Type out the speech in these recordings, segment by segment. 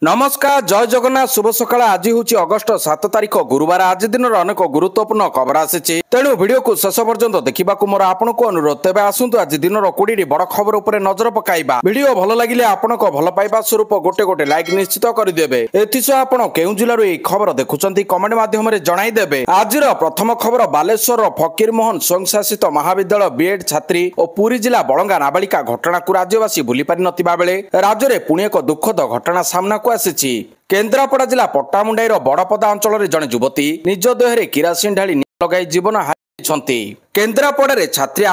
नमस्कार जय जगन्नाथ शुभ सकाळ। आज हूँ अगस्ट 7 तारिख गुरुवार। आज दिन अनेक गुरुत्वपूर्ण खबर आसी तेणु वीडियो को शेष पर्यंत देखा मोर आपन को अनुरोध। तेज आसतु आज दिन 20 बड़ खबर उपर नजर पकाइबा। वीडियो भल लगे आपन को भल पाइबा स्वरूप गोटे गोटे लाइक निश्चित करदेवे। एथिसह आपन केउ जिल्लार यह खबर देखुंत कमेंट माध्यम जनईदेवे। आज प्रथम खबर बालेश्वर फकीर मोहन स्वयंशासित महाविद्यालय बीएड छात्री और पुरी जिला बलंगा नाबालिका घटना को राज्यवासी भूली पारि नथिबा बेले राज्य में पुणी एक दुखद घटना सामना आसी। केन्द्रापड़ा जिला पट्टामुंडाईर बड़पदा अंचल जड़े युवती निज देहरे किरासिन ढाली लगाई जीवन हारिछंती। केन्द्रापड़ा छात्री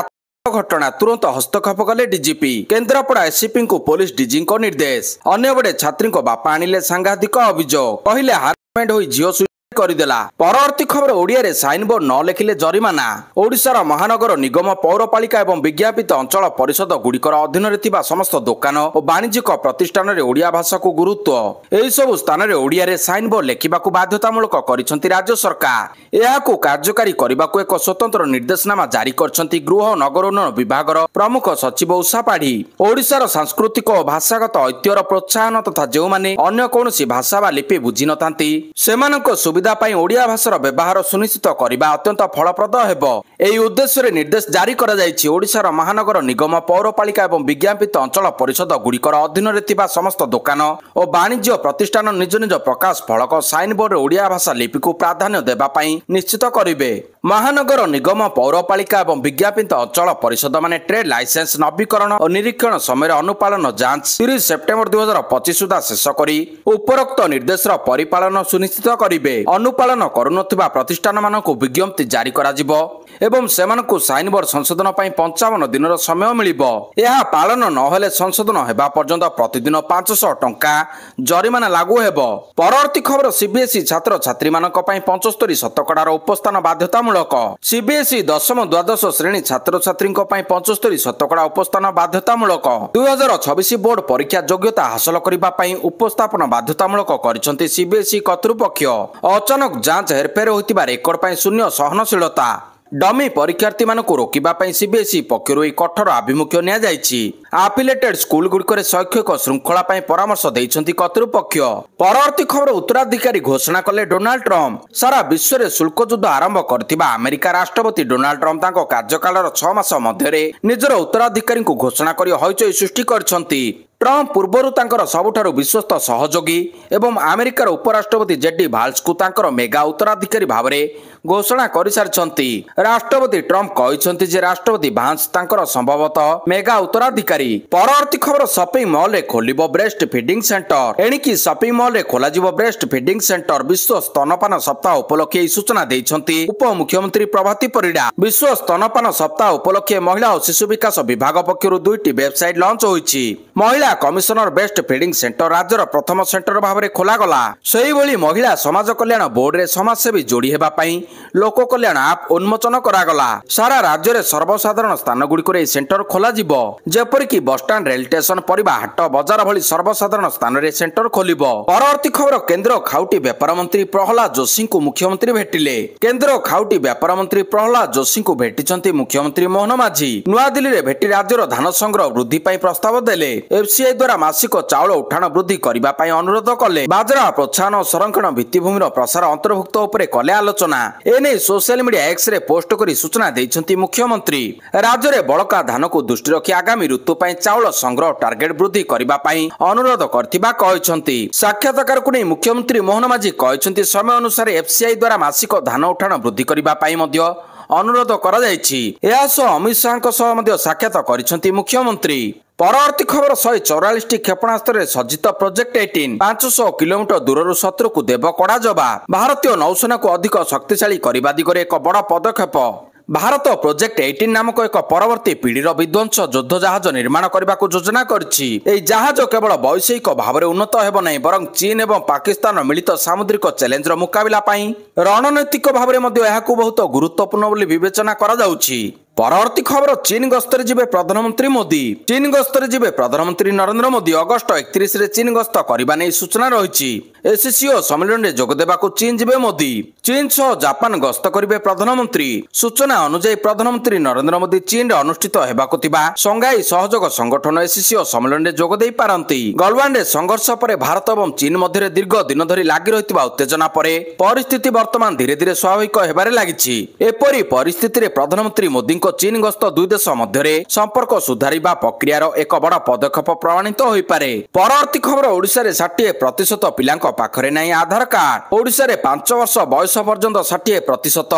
घटना तुरंत हस्तक्षेप कले डीजीपी। केन्द्रापड़ा एससीपी को पुलिस डीजी निर्देश। अन्यबड़े छात्री बापा आनिले सांघातिक अभियोग। कहले हारमेंट होई झियो करदेला। परवर्ती खबर ओडिया रे साइन बोर्ड न लेखिले जरिमाना। ओडिशार महानगर निगम पौरपालिका एवं विज्ञापित अंचल परिषद गुड़िकर अधीन रे थिबा समस्त दुकान और वाणिज्यिक प्रतिष्ठान रे ओडिया भाषा को गुरुत्व। एही सब स्थान रे ओडिया रे साइन बोर्ड लेखिबा को बाध्यतामूलक करिसंती राज्य सरकार। एहाकू कार्यकारी करबा को एक स्वतंत्र निर्देशनामा जारी करछंती गृह नगर उन्नयन विभागर प्रमुख सचिव उषा पाढ़ी। ओडिशार सांस्कृतिक और भाषागत ऐतिह्यर प्रोत्साहन तथा जो माने अन्य कोनोसी भाषा बा लिपि बुझी नथांती सेमानक सुविधा ओडिया भाषार व्यवहार सुनिश्चित करने अत्यंत फलप्रद हेबो। एही उद्देश्य रे निर्देश जारी करा जायछि। ओडिशार महानगर निगम पौरपालिका एवं विज्ञापित अंचल परिषद गुड़िकर अधीन रे थिबा समस्त दुकान और वाणिज्य प्रतिष्ठान निज निज प्रकाश फलक साइन बोर्ड रे ओडिया भाषा लिपि को प्राधान्य देबा पई निश्चित करिवे। महानगर निगम पौरपालिका एवं विज्ञापित अंचल परिषद माने ट्रेड लाइसेंस नवीकरण और निरीक्षण समय अनुपालन जांच 30 सेप्टेम्बर 2025 सुधा शेष करी उपरोक्त निर्देश परिपालन सुनिश्चित करिवे। अनुपालन करुनथिबा प्रतिष्ठान मानकु विज्ञप्ति जारी करा जिवो एवं सेमानकु साइन बोर्ड संशोधन पई 55 दिनर समय मिलिबो। यह पालन न हेले संशोधन हेबा पर्यंत प्रतिदिन 500 टंका जरिमाना लागू हेबो। परवर्ती खबर सीबीएसई छात्र छात्री मानक पई 75 शतकड़ार उपस्थान बाध्यतामूलक। सीबीएसई 10th द्वादश श्रेणी छात्र छात्री पई 75 शतकड़ा उपस्थान बाध्यतामूलक। 2026 बोर्ड परीक्षा योग्यता हासिल करबा पई उपस्थापन बाध्यतामूलक करिसंती सीबीएसई कर्तृपक्ष। अचानक जांच हेरफेर होइतिबा रेकर्ड पई शून्य सहनशीलता। डमी परीक्षार्थी मानकु रोकिबा पई सीबीएसई पक्षरु कठोर आभिमुख्य निया जायछि। आफिलेटेड स्कूल गुड़िकर शैक्षिक श्रृंखला पई परामर्श दैछंती कर्तृपक्ष। परवर्ती खबर उत्तराधिकारी घोषणा कले डोनाल्ड ट्रम्प। सारा विश्व रे शुल्क युद्ध आरंभ करथिबा अमेरिका राष्ट्रपति डोनाल्ड ट्रम्प तांको कार्यकालर 6 मास मध्यरे निजर उत्तराधिकारी को घोषणा करी हइचई सृष्टि करछंती। ट्रम्प पूर्वर तांकर सबुठारु विश्वस्त सहयोगी एवं अमेरिकार उपराष्ट्रपति जेडी भाल्स को तांकर मेगा उत्तराधिकारी भावरे घोषणा कर सारिछंती। राष्ट्रपति ट्रम्प कहिसंती जे राष्ट्रपति भाल्स तांकर संभवतः मेगा उत्तराधिकारी। परवर्ती खबर शॉपिंग मॉल रे खोलिबो ब्रेस्ट फीडिंग सेंटर। एणिकी शॉपिंग मॉल रे खोला जिवो ब्रेस्ट फीडिंग सेंटर। विश्व स्तनपान सप्ताह उपलक्षे सूचना दैछंती उप मुख्यमंत्री प्रभाती परिडा। विश्व स्तनपान सप्ताह उपलक्षे महिला और शिशु विकास विभाग पक्षरु 2टी वेबसाइट लॉन्च होईछि। महिला कमिशनर बेस्ट फीडिंग सेंटर राज्यर प्रथम सेंटर भाव में खोलागला। सेही भली महिला समाज कल्याण बोर्ड रे समाजसेवी जोड़ी हेबा पई लोक कल्याण आप उन्मोचन करागला। सारा राज्य रे सर्वसाधारण स्थान गुड़िकर ए सेंटर खोला जिवो। जेपरि कि बस स्टैंड रेल स्टेशन परिबा हाट बाजार भली सर्वसाधारण स्थान रे सेंटर खोलिबो। परवर्ती खबर केंद्र खाउटी व्यापार मंत्री प्रहलाद जोशी को मुख्यमंत्री भेटिले। केंद्र खाउटी व्यापार मंत्री प्रहलाद जोशी को भेटिचंती मुख्यमंत्री मोहन माझी। नुआ दिल्ली रे भेटी राज्यर धान संग्रह वृद्धि पई प्रस्ताव देले। एफसीआई द्वारा मासिक चाउल उठाण वृद्धि करबा पई अनुरोध कले। बाजरा प्रोत्साहन और संरक्षण भित्तिभूमिर प्रसार अंतर्भुक्त उपरे कले आलोचना। एने social media X ray post करी सूचना दैछंती मुख्यमंत्री। राज्य रे बळका धान को दृष्टि रखी आगामी ऋतु पई चाउल संग्रह टार्गेट वृद्धि करबा पई अनुरोध करथिबा कहैछंती। साक्षात्कार को नै मुख्यमंत्री मोहन माझी कहैछंती समय अनुसार एफसीआई द्वारा मासिक धान उठाण वृद्धि करबा पई मध्य अनुरोध करा जायछि। एहा सो अमित शाह सह मध्य साक्षात करिसंती मुख्यमंत्री। परवर्ती खबर 144 क्षेपणास्त्र सज्जित प्रोजेक्ट 18 500 किलोमीटर दूर शत्रु को देव कड़ा जवाब। भारतीय नौसेना को अधिक शक्तिशाली करने दिगरे एक बड़ पदक्षेप। भारत प्रोजेक्ट 18 नामक एक परवर्ती पीढ़ीर विध्वंस युद्ध जहाज निर्माण करने को योजना करछि। एही जहाज केवल वैषयिक भाव में उन्नत हेब नहीं बरं चीन एवं पाकिस्तान मिलित सामुद्रिक चैलेंज मुकाबला पई रणनैतिक भाव में बहुत गुरुत्वपूर्ण बोली विवेचना करा जाउछि। परवर्ती खबर चीन गस्तरे जिबे प्रधानमंत्री मोदी। चीन गस्तरे जिबे प्रधानमंत्री नरेंद्र मोदी अगस्ट 31 रे चीन गस्त करबा नै सूचना रहिछि। एससीओ सम्मेलन में जोगदेवाक चीन जिबे मोदी। चीन सह जापान गस्त करिवे प्रधानमंत्री। सूचना अनुसार प्रधानमंत्री नरेंद्र मोदी चीन रे अनुष्ठित हेबाकु थिबा संघाई सहयोग संगठन एससीओ सम्मेलन में जोगदेई पारंती। गलवान रे संघर्ष पर भारत और चीन मध्य दीर्घ दिन धरी लागि रहितबा उत्तेजना परे परिस्थिति वर्तमान धीरे धीरे स्वाभाविक हेबारे लागिछि। एपरि परिस्थिति रे प्रधानमंत्री मोदी को चीन गस्त दुई देश मध्य संपर्क सुधारिबा प्रक्रियार एक बड़ पदक्षेप प्रमाणित होई पारे। परवर्ती खबर ओडिशा रे 60% पिलांक पाखरे नाही आधार कार्ड। ओडिशा रे 5 वर्ष बयस पर्यंत 60%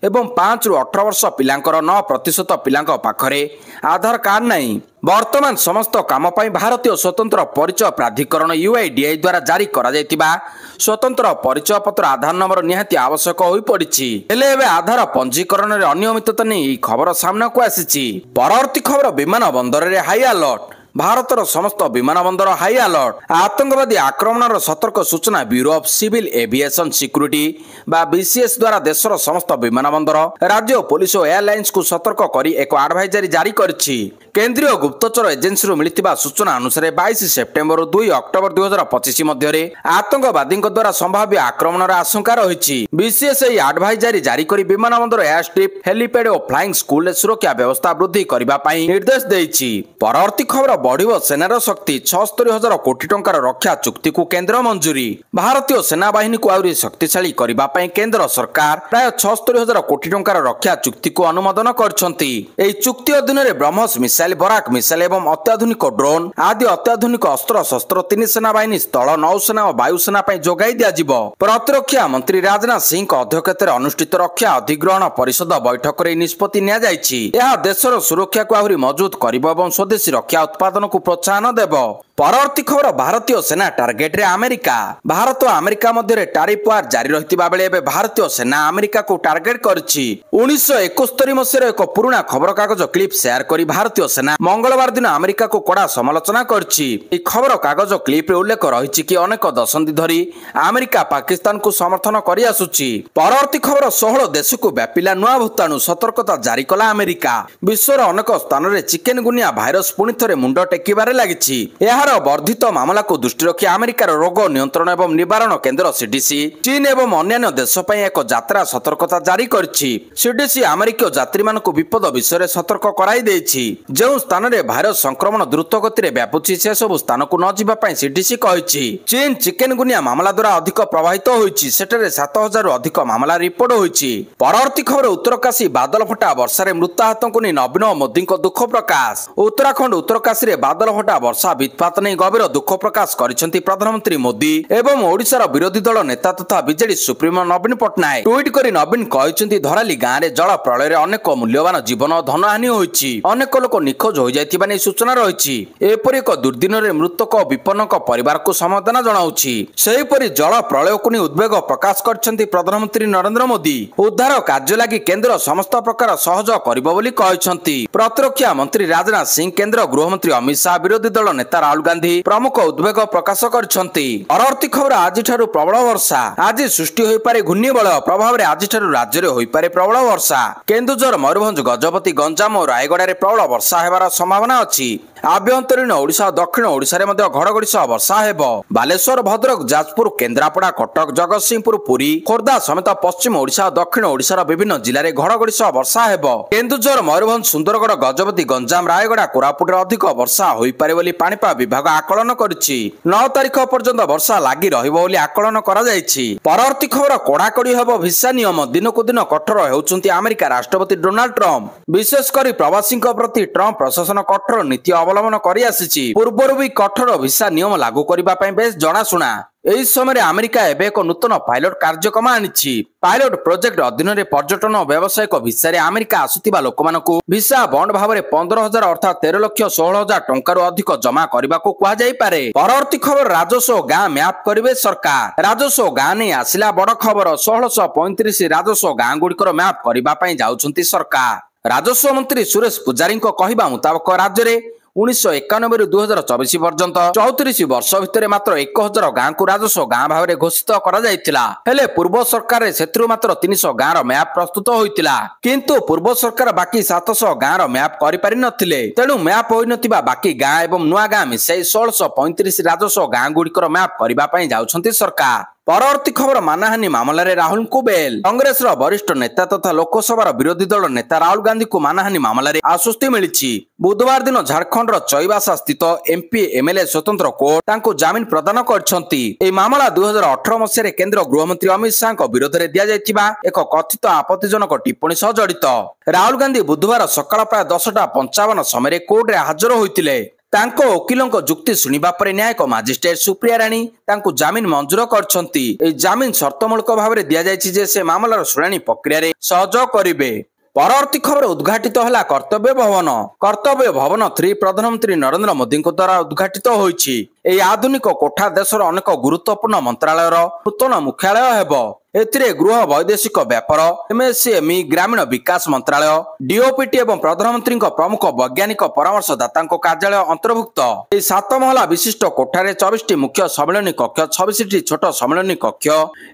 एवं 5 रु 18 वर्ष पिलांकर 9% पिलांक पाखरे आधार कार्ड नाही। वर्तमान समस्त काम पाई भारतीय स्वतंत्र परिचय प्राधिकरण UIDAI द्वारा जारी करा जायतिबा स्वतंत्र परिचय पत्र आधार नंबर निहाती आवश्यक होई पड़िछि। हेले एबे आधार पंजीकरण रे अनियमितता नै खबर सामना को आसीछि। परवर्ती खबर विमान बंदर रे हाई अलर्ट। भारतर समस्त विमान बंदर हाई अलर्ट। आतंकवादी आक्रमणर सतर्क सूचना bureau of civil aviation security बा BCS द्वारा देशर समस्त विमान बंदर राज्य पुलिस और एयरलाइंस को सतर्क करी एक एडवाइजरी जारी करछि। केंद्रीय गुप्तचर एजेंसी रो मिलिथिबा सूचना अनुसार 22 सेप्टेम्बर 2 अक्टोबर 2025 मध्य आतंकवादी द्वारा संभाव्य आक्रमणर आशंका रही। BCS एई एडवाइजरी जारी करी विमान बंदर एयर स्ट्रिप हेलीपैड और फ्लाइंग स्कूल रे सुरक्षा व्यवस्था वृद्धि करबा पई निर्देश देइछि। परवर्ती खबर बढ़िव सेनार शक्ति 76,000 कोटी टंकार रक्षा चुक्ति को केंद्र मंजूरी। भारतीय सेना बाहिनी को आउरी शक्तिशाली करबा पई केंद्र सरकार प्राय 76,000 कोटी टंकार रक्षा चुक्ति को अनुमोदन करछंती। एई चुक्ति अधीन रे ब्रह्मोस मिसाइल बराक मिसाइल एवं अत्याधुनिक ड्रोन आदि अत्याधुनिक अस्त्र शस्त्र तीन सेना बाहिनी स्थल नौसेना और वायुसेना पई जोगाई दिया जिवो। प्रतिरक्षा मंत्री राजनाथ सिंह अध्यक्षतार अनुष्ठित रक्षा अधिग्रहण परिषद बैठक रे निष्पत्ति निया जायछि। यह देशर सुरक्षा को आहुरी मजबूत करिवो एवं स्वदेशी रक्षा उत्पादन को प्रोत्साहन देव। परवर्ती खबर भारतीय सेना टार्गेट रे अमेरिका। भारत और अमेरिका मध्य टैरिफ वार जारी रहितिबा बेले एबे भारतीय सेना अमेरिका को टार्गेट करछि। 1971 मसीह एक पुराना खबर कागज क्लिप शेयर करी भारतीय सेना मंगलवार दिन अमेरिका को कड़ा समालोचना करछि। ए खबर कागज क्लिप रे उल्लेख रहिछि कि अनेक दशंधि धरी अमेरिका पाकिस्तान को समर्थन करि आसुछि। परवर्ती खबर 16 देश को व्यापिला नुआ भूताणु सतर्कता जारी कला अमेरिका। विश्वर अनेक स्थान रे चिकेनगुनिया भाइरस पुनि थरे मुंड टेकिबारे लागिछि। एहार वर्धित मामला को दृष्टि रखी अमेरिकार रोग नियंत्रण एवं निवारण केंद्र CDC चीन एवं अन्य देश पई एक यात्रा सतर्कता जारी करछि। CDC अमेरिकीय यात्री मानक विपद विषय सतर्क कराई देछि। जो स्थान रे भाइरस संक्रमण द्रुत गति रे व्यापुछि से सब स्थान को न जिबा पई CDC कहिछि। चीन चिकेनगुनिया मामला द्वारा अधिक प्रभावित होइछि। सेटरे 7,000 रु अधिक मामला रिपोर्ट होइछि। परवर्ती खबर उत्तरकाशी बादल फटा वर्षा रे मृताहतଙ୍କୁ नै नवीन मोदी को दुख प्रकाश। उत्तराखंड उत्तरकाशी रे बादल फटा वर्षा वित्पात नै गभीर दुख प्रकाश करिसेंती प्रधानमंत्री मोदी एवं ओडिशार विरोधी दल नेता तथा बीजेडी सुप्रीमो नवीन पटनायक। ट्वीट करी नवीन कहिसेंती धराली गाँ रे जल प्रलय रे अनेक मूल्यवान जीवन और धन हानि होइछि। अनेक लोक निखोज हो जाइथिबा नै सूचना रहिछि। एपरि एक दुर्दिन रे मृतक विपन्नक परिवार को समवेदना जणाउछि। सेहिपरि जल प्रलय को नै उद्वेग प्रकाश करछंती प्रधानमंत्री नरेंद्र मोदी। उद्धार कार्य लागि केंद्र समस्त प्रकार सहयोग करिबो बोली कहिसंती। प्रतिरक्षा मंत्री राजनाथ सिंह केंद्र गृहमंत्री अमित शाह विरोधी दल नेता राहुल गांधी प्रमुख उद्वेग प्रकाश करछंती। परवर्ती खबर आज ठारू प्रबल वर्षा। आज सृष्टि होई पारे घूर्णिबलय प्रभाव रे आज ठारू राज्य रे होई पारे प्रबल वर्षा। केन्दुझर मयूरभंज गजपति गंजाम और रायगड़ा रे प्रबल वर्षा हेबार संभावना अछि। आभ्यंतरीण ओडिशा और दक्षिण ओडिशा रे मध्ये घड़घड़ी सह वर्षा हेबो। बालेश्वर भद्रक जाजपुर केन्द्रापड़ा कटक जगतसिंहपुर पुरी खोर्धा समेत पश्चिम ओडिशा और दक्षिण ओडिशा रो विभिन्न जिल्ला रे घड़घड़ी सह वर्षा हेबो। केन्दुझर मयूरभंज सुंदरगढ़ गजपति गंजाम रायगड़ा कोरापुट रे अधिक वर्षा होई पारे बोली पाणीपाग विभाग आकलन करिछि। 9 तारिख पर्यंत वर्षा लागि रहिबो बोली आकलन करा जायछि। परवर्ती खबर कड़ाकड़ी हेबो भिसा नियम। दिनकु दिन कठोर हेउचंती अमेरिका राष्ट्रपति डोनाल्ड ट्रम्प। विशेष करी प्रवासीक प्रति ट्रम्प प्रशासन कठोर नीति अवलंबन करि आसिछि। पूर्वरु भी कठोर भिसा नियम लागू करिबा पई बेस जणाशुना। एही समय अमेरिका एबे एक नूतन पायलट कार्यक्रम आनिछि। पायलट प्रोजेक्ट अधीन रे पर्यटन और व्यावसायिक भिसा रे अमेरिका आसुतिबा लोकमानकु भिसा बॉन्ड भाव रे 15,000 अर्थात 13,16,000 टंका रु अधिक जमा करबाको कुआ जाई पारे। परवर्ती खबर राजस्व गाँ मैप करिवे सरकार। राजस्व गाँ नै आसिला बड़ खबर। 1635 राजस्व गाँ गुड़िकर मैप करबा पई जाउछंती सरकार। राजस्व मंत्री सुरेश पुजारी को कहिबा मुताबक राज्य रे 1991 ରୁ 2024 पर्यंत 34 वर्ष भितर मात्र 1000 गाँ को राजस्व गाँ भाव घोषित करा हेले पूर्व सरकार से मात्र 300 गाँ रो मैप प्रस्तुत होइतिला किंतु पूर्व सरकार बाकी 700 गाँ रो मैप करि पारि नथिले तेणु मैप होई नथिबा बाकी गाँ एवं नुआ गाँ मिसाई 1635 राजस्व गाँ गुड़िकर मैप करबा पई जाउछंती सरकार। परवर्ती खबर मानहानि मामलें राहुल को बेल कांग्रेस वरिष्ठ नेता तथा लोकसभा विरोधी दल नेता राहुल गांधी को मानहानि मामलें आश्वस्ति मिली। बुधवार दिन झारखंड चईबासा स्थित एमपी एमएलए स्वतंत्र कोर्ट तांको जामिन प्रदान कर मामला 2018 मसीह केंद्र गृहमंत्री अमित शाह विरोध में दि एक कथित आपत्तिजनक टिप्पणी सह जड़ित। राहुल गांधी बुधवार सकाळ प्राय 10:55 समय कोर्ट में हाजर होते तांको वकीलों जुक्ति शुणिबा परे न्यायिक मजिस्ट्रेट सुप्रिया राणी तांको जामिन मंजूर करछंती। ए जामिन शर्तमूलक भाव में दिया जायछि जे से मामलार शुणाणी प्रक्रिया रे सहयोग करिवे। परवर्ती खबर उद्घाटित है कर्तव्य भवन 3 प्रधानमंत्री नरेंद्र मोदी द्वारा उद्घाटित होइछि। एई आधुनिक कोठा देशर अनेक गुरुत्वपूर्ण मंत्रालयर नूतन मुख्यालय हेबो। एथिरे गृह वैदेशिक व्यापार एमएसएमई ग्रामीण विकास मंत्रालय डीओपीटी एवं प्रधानमंत्री प्रमुख वैज्ञानिक परामर्शदाता कार्यालय अंतर्भुक्त। 7 महला विशिष्ट कोठारे 24 मुख्य सम्मेलनी कक्ष 26 छोट सम्मेलनी कक्ष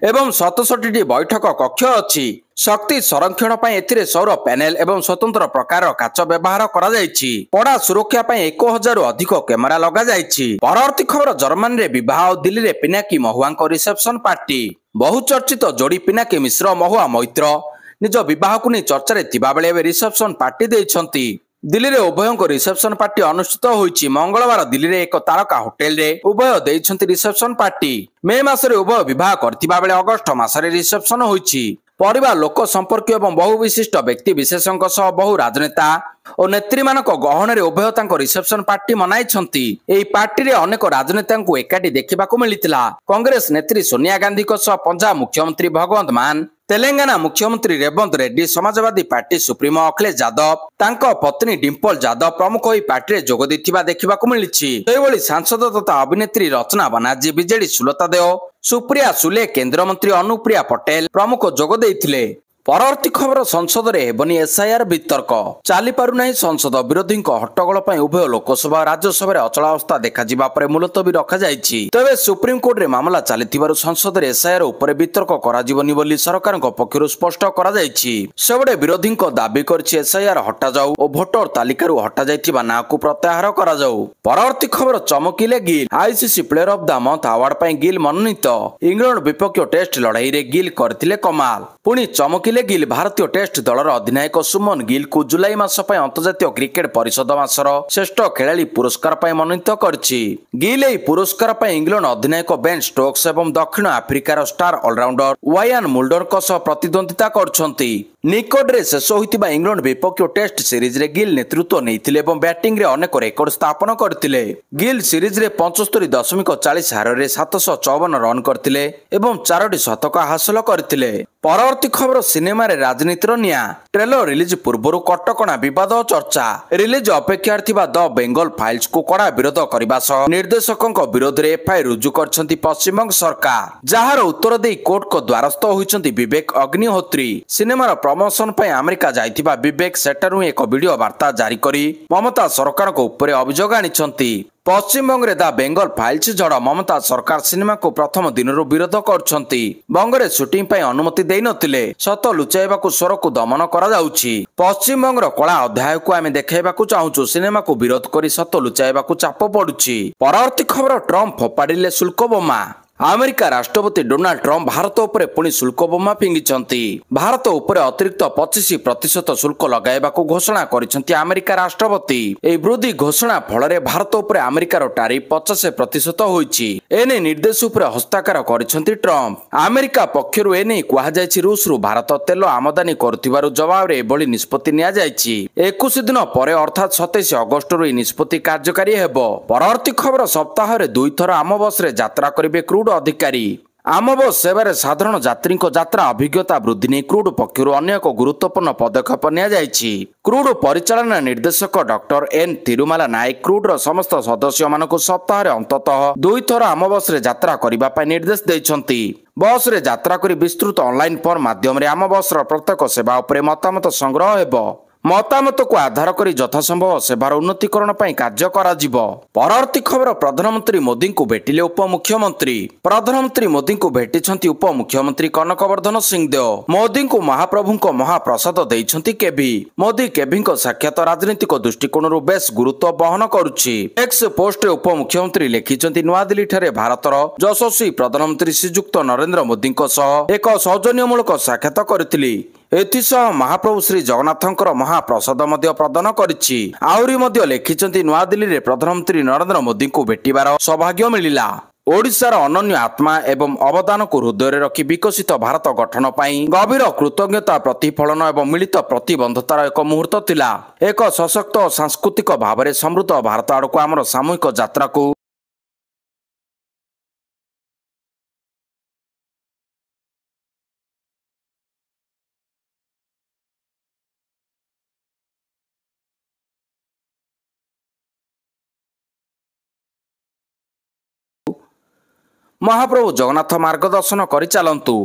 एवं 67 बैठक कक्ष अछि। शक्ति संरक्षण एथिरे सौर पैनेल एवं स्वतंत्र प्रकार काच व्यवहार करा जायछि। कड़ा सुरक्षा 1000 रु अधिक कैमेरा लगा जायछि। परवर्ती खबर जर्मनी रे विवाह दिल्ली रे पिनाकी महुआ रिसेप्शन पार्टी बहुचर्चित जोड़ी पिनाकी मिश्र महुआ मैत्र निज विवाह को नहीं चर्चा थिबा बेले रिसेप्शन पार्टी देइछंती। दिल्ली रे उभयों रिसेप्शन पार्टी अनुष्ठित होइछि। मंगलवार दिल्ली रे एक तारका होटेल रे उभय देइछंती रिसेप्शन पार्टी। मे मासरे उभय विवाह करथिबा बेले अगस्त मासरे रिसेप्शन होइछि। परिवार लोक संपर्क एवं बहु विशिष्ट व्यक्ति विशेषज्ञ सह बहु राजनेता और नेत्री मानक गहन रे उभय तांको रिसेप्शन पार्टी मनाइछंती। एई पार्टी रे अनेक राजनेता को एकाठी देखिबाकू मिलितिला। कांग्रेस नेत्री सोनिया गांधी को सह पंजाब मुख्यमंत्री भगवंत मान तेलंगाना मुख्यमंत्री रेवंत रेड्डी समाजवादी पार्टी सुप्रीमो अखिलेश यादव तांको पत्नी डिंपल यादव प्रमुख होई पार्टी रे जोग दैथिबा देखिबाकू मिलिछि। सेहिभଳି सांसद तथा अभिनेत्री रचना बनार्जी बीजेडी सुलता देव सुप्रिया सुले केंद्र मंत्री अनुप्रिया पटेल प्रमुख जोग दैथिले। परवर्ती खबर संसद रे हेबनी एसआईआर वितर्क चली पारु नाही संसद विरोधी हट्टगोल उभय लोकसभा और राज्यसभा अचलावस्था देखा पर मुलतवी रखा जायछि। तबे सुप्रीम कोर्ट रे मामला चली संसद रे एसआईआर उपर वितर्क कराजिबनी बोली सरकार पक्षरु स्पष्ट करा जायछि। सेबडे विरोधी दाबी करछि एसआईआर हटा जाऊ और भोटर तालिकारु हटा जायथिबा ना को प्रत्याहार करा जाऊ। परवर्ती खबर चमकिले Gill ICC player of the month award पई गिल मनोनीत। इंग्लैंड विपक्ष टेस्ट लड़ाई रे गिल करथिले कमाल। पुणी चमकिले गिल भारतीय टेस्ट दलर अधिनायक सुमन गिल को जुलाई मास अंतर्जातीय क्रिकेट परिषद मासर श्रेष्ठ खेलाड़ी पुरस्कार मनोनीत करछि। गिल एही पुरस्कार इंग्लैंड अधिनायक बेन स्टोक्स एवं दक्षिण आफ्रिकार स्टार ऑलराउंडर वायान मुल्डर प्रतिद्वंदिता करछंती। निकट रे शेष होइतिबा इंग्लैंड विपक्ष टेस्ट सीरीज रे गिल नेतृत्व नैथिले एवं बैटिंग रे अनेक रेकर्ड स्थापन करथिले। गिल सीरीज रे 75.40 हार रे 754 रन करथिले एवं 4टी शतक हासिल करथिले। परवर्ती खबर सिनेमा रे राजनीतिर निया ट्रेलर रिलीज पूर्व कटकणा विवाद चर्चा रिलीज अपेक्षा थिबा द बेंगल फाइल्स को कड़ा विरोध करबा सह निर्देशकों विरोध रे एफआईआर रुजु करछंती पश्चिमबंग सरकार। जहार उत्तर दे कोर्ट को द्वारस्थ होइछंती विवेक अग्निहोत्री। सिनेमार प्रमोशन पई अमेरिका जाइथिबा विवेक सेटारु एक वीडियो वार्ता जारी करी ममता सरकार को ऊपर अभियोग आनिछंती। पश्चिमबंग रे द बेंगल फाइल्स झड़ ममता सरकार सिनेमा को प्रथम दिन विरोध करछंती। बंगरे शूटिंग पई अनुमति देई नथिले। सत लुचाइबाकू स्वर को दमन करा जाउछि। पश्चिमबंग रो कला अध्याय को आमे देखाइबाकू चाहूछु सिनेमा को विरोध करी सत लुचाइबाकू चाप पडुछि। परवर्ती खबर ट्रम्प फोपाडिले शुल्क बोमा अमेरिका राष्ट्रपति डोनाल्ड ट्रम्प भारत उपरे पुणी शुल्क बोमा फिंगिछंती। भारत उपरे अतिरिक्त 25% शुल्क लगाइबाकू घोषणा करिसंती अमेरिका राष्ट्रपति। एई वृद्धि घोषणा फल भारत उपरे अमेरिकार टारिफ 50% होइछि। एने निर्देश उपरे हस्ताक्षर करिसंती ट्रम्प। अमेरिका पक्षरु एने कुहा जायछि रूस रु भारत तेल आमदानी करथिबारु जवाब रे एभली निष्पत्ति निया जायछि। 21 दिन परे अर्थात 27 अगस्त रु निष्पत्ति कार्यकारी हेबो। परवर्ती खबर सप्ताह रे 2 थर आम बस रे यात्रा करिवे क्रूड अधिकारी। आम बस सेवारे साधारण यात्री यात्रा अभिज्ञता वृद्धि नहीं क्रूड पक्षर अन्य एक गुरुत्वपूर्ण पदक्षेप नियाଯାଇଛି। क्रूड परिचालना निर्देशक डॉक्टर एन तिरुमाला नायक क्रूड समस्त सदस्य मानक सप्ताह अंततः 2 थर आम बस रे यात्रा करने निर्देश देइछंती। बस रे यात्रा करी विस्तृत ऑनलाइन फॉर्म माध्यम रे आम बस प्रत्येक सेवा उपरे मतामत संग्रह हेबो। ମତାମତକୁ ଆଧାର କରି ଯଥାସମ୍ଭବ ସେବାର ଉନ୍ନତିକରଣ ପାଇଁ କାର୍ଯ୍ୟ କରାଯିବ। ପରବର୍ତ୍ତୀ ଖବର ପ୍ରଧାନମନ୍ତ୍ରୀ ମୋଦିଙ୍କୁ ଭେଟିଲେ ଉପମୁଖ୍ୟମନ୍ତ୍ରୀ। ପ୍ରଧାନମନ୍ତ୍ରୀ ମୋଦିଙ୍କୁ ଭେଟିଛନ୍ତି ଉପମୁଖ୍ୟମନ୍ତ୍ରୀ କନକବର୍ଦ୍ଧନ ସିଂହଦେଓ। ମୋଦିଙ୍କୁ ମହାପ୍ରଭୁଙ୍କ ମହାପ୍ରସାଦ ଦେଇଛନ୍ତି କେଭି। ମୋଦି କେଭିଙ୍କ ସାକ୍ଷାତ ରାଜନୈତିକ ଦୃଷ୍ଟିକୋଣରୁ ବେଶ୍ ଗୁରୁତ୍ୱ ବହନ କରୁଛି। ଏକ୍ସ ପୋଷ୍ଟରେ ଉପମୁଖ୍ୟମନ୍ତ୍ରୀ ଲେଖିଛନ୍ତି, ନୂଆଦିଲ୍ଲୀଠାରେ ଭାରତର ଯଶସ୍ୱୀ ପ୍ରଧାନମନ୍ତ୍ରୀ ଶ୍ରୀଯୁକ୍ତ ନରେନ୍ଦ୍ର ମୋଦିଙ୍କ ସହ ଏକ ସୌଜନ୍ୟମୂଳକ ସାକ୍ଷାତ କରିଥିଲି। ଏଥିସହ ମହାପ୍ରଭୁ ଶ୍ରୀ ଜଗନ୍ନାଥଙ୍କର ମହାପ୍ରସାଦ ମଧ୍ୟ ପ୍ରଦାନ କରିଛି। ଆହୁରି ମଧ୍ୟ ଲେଖିଛନ୍ତି, ନୂଆଦିଲ୍ଲୀରେ ପ୍ରଧାନମନ୍ତ୍ରୀ ନରେନ୍ଦ୍ର ମୋଦିଙ୍କୁ ଭେଟିବାର ସୌଭାଗ୍ୟ ମିଳିଲା। ଓଡ଼ିଶାର ଅନନ୍ୟ ଆତ୍ମା ଏବଂ ଅବଦାନକୁ ହୃଦୟରେ ରଖି ବିକଶିତ ଭାରତ ଗଠନ ପାଇଁ ଗଭୀର କୃତଜ୍ଞତା ପ୍ରତିଫଳନ ଏବଂ ମିଳିତ ପ୍ରତିବଦ୍ଧତାର ଏକ ମୁହୂର୍ତ୍ତ ଥିଲା। ଏକ ସଶକ୍ତ ଓ ସାଂସ୍କୃତିକ ଭାବରେ ସମୃଦ୍ଧ ଭାରତ ଆଡ଼କୁ ଆମର ସାମୂହିକ ଯାତ୍ରାକୁ ମହାପ୍ରଭୁ ଜଗନ୍ନାଥ ମାର୍ଗଦର୍ଶନ କରି ଚାଲନ୍ତୁ।